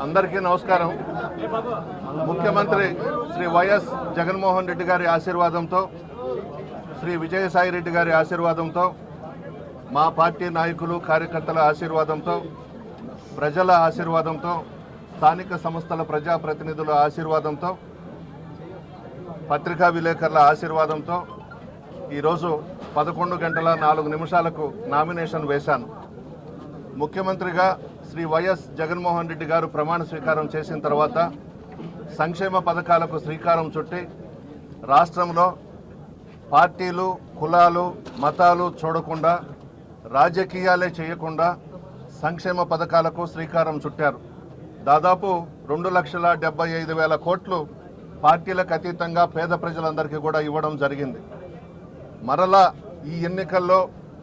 అందరికీ నమస్కారం. ముఖ్యమంత్రి శ్రీ వైఎస్ జగన్మోహన్ రెడ్డి గారి ఆశీర్వాదంతో, శ్రీ విజయసాయి రెడ్డి గారి ఆశీర్వాదంతో, మా పార్టీ నాయకులు కార్యకర్తల ఆశీర్వాదంతో, ప్రజల ఆశీర్వాదంతో, స్థానిక సంస్థల ప్రజాప్రతినిధుల ఆశీర్వాదంతో, పత్రికా విలేకరుల ఆశీర్వాదంతో ఈరోజు 11:04 నామినేషన్ వేశాను. ముఖ్యమంత్రిగా శ్రీ వైఎస్ జగన్మోహన్ రెడ్డి గారు ప్రమాణ స్వీకారం చేసిన తర్వాత సంక్షేమ పథకాలకు శ్రీకారం చుట్టి రాష్ట్రంలో పార్టీలు, కులాలు, మతాలు చూడకుండా, రాజకీయాలే చేయకుండా సంక్షేమ పథకాలకు శ్రీకారం చుట్టారు. దాదాపు 2,75,000 కోట్లు పార్టీలకు అతీతంగా పేద ప్రజలందరికీ కూడా ఇవ్వడం జరిగింది. మరలా ఈ ఎన్నికల్లో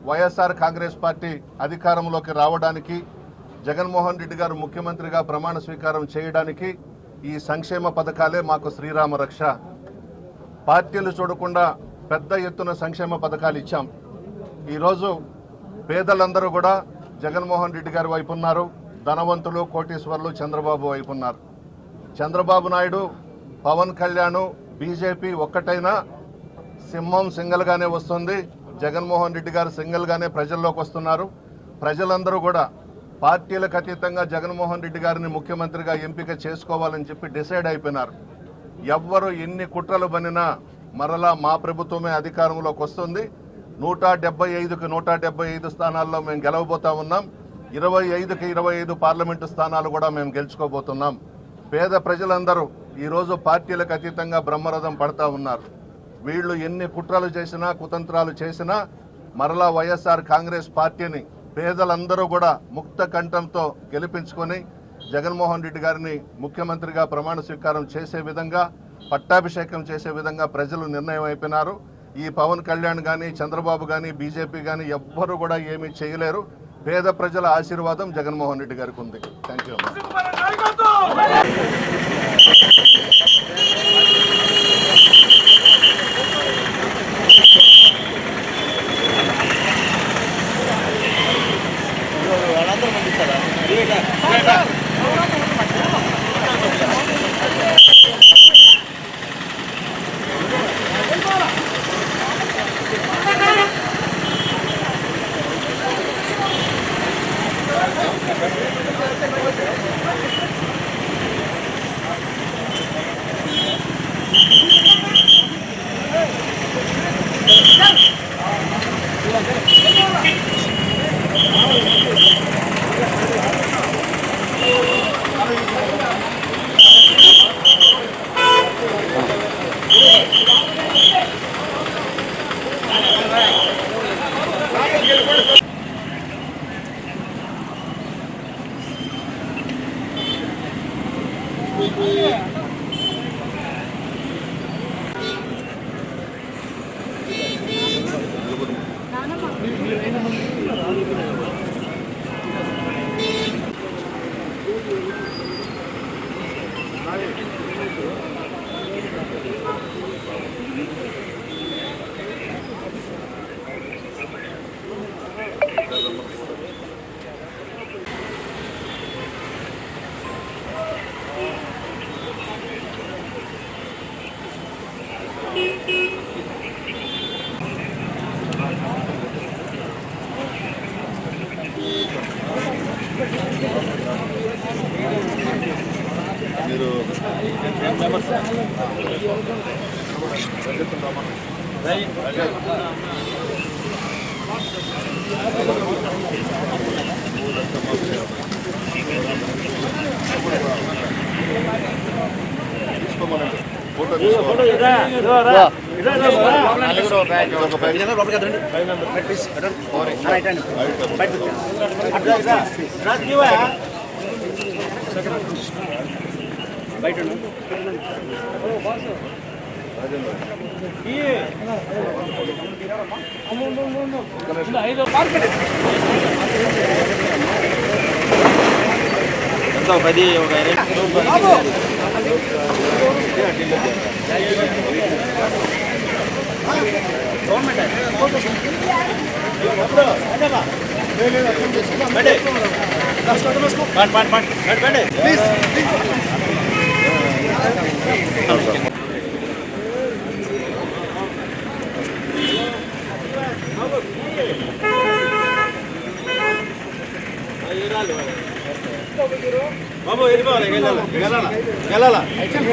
వైఎస్ఆర్ కాంగ్రెస్ పార్టీ అధికారంలోకి రావడానికి, జగన్మోహన్ రెడ్డి గారు ముఖ్యమంత్రిగా ప్రమాణ స్వీకారం చేయడానికి ఈ సంక్షేమ పథకాలే మాకు శ్రీరామ రక్ష. పార్టీలు చూడకుండా పెద్ద ఎత్తున సంక్షేమ పథకాలు ఇచ్చాం. ఈరోజు పేదలందరూ కూడా జగన్మోహన్ రెడ్డి గారి వైపు ఉన్నారు. ధనవంతులు, కోటీశ్వర్లు చంద్రబాబు వైపు ఉన్నారు. చంద్రబాబు నాయుడు, పవన్ కళ్యాణ్, బీజేపీ ఒక్కటైనా సింహం సింగల్గానే వస్తుంది. జగన్మోహన్ రెడ్డి గారు సింగల్గానే ప్రజల్లోకి వస్తున్నారు. ప్రజలందరూ కూడా పార్టీలకు అతీతంగా జగన్మోహన్ రెడ్డి గారిని ముఖ్యమంత్రిగా ఎంపిక చేసుకోవాలని చెప్పి డిసైడ్ అయిపోయినారు. ఎవ్వరు ఎన్ని కుట్రలు బనినా మరలా మా ప్రభుత్వమే అధికారంలోకి వస్తుంది. 175కి 175 స్థానాల్లో మేము గెలవబోతా ఉన్నాం. 25కి 25 పార్లమెంటు స్థానాలు కూడా మేము గెలుచుకోబోతున్నాం. పేద ప్రజలందరూ ఈరోజు పార్టీలకు అతీతంగా బ్రహ్మరథం పడతా ఉన్నారు. వీళ్ళు ఎన్ని కుట్రలు చేసినా, కుతంత్రాలు చేసినా మరలా వైఎస్ఆర్ కాంగ్రెస్ పార్టీని పేదలందరూ కూడా ముక్త కంఠంతో గెలిపించుకొని జగన్మోహన్ రెడ్డి గారిని ముఖ్యమంత్రిగా ప్రమాణ స్వీకారం చేసే విధంగా, పట్టాభిషేకం చేసే విధంగా ప్రజలు నిర్ణయం అయిపోయినారు. ఈ పవన్ కళ్యాణ్ కానీ, చంద్రబాబు కానీ, బీజేపీ కానీ ఎవ్వరూ కూడా ఏమీ చేయలేరు. పేద ప్రజల ఆశీర్వాదం జగన్మోహన్ రెడ్డి గారికి ఉంది. Thank you. గవర్నమెంట్ బాబు వెళ్ళిపోవాలి, వెళ్ళాలా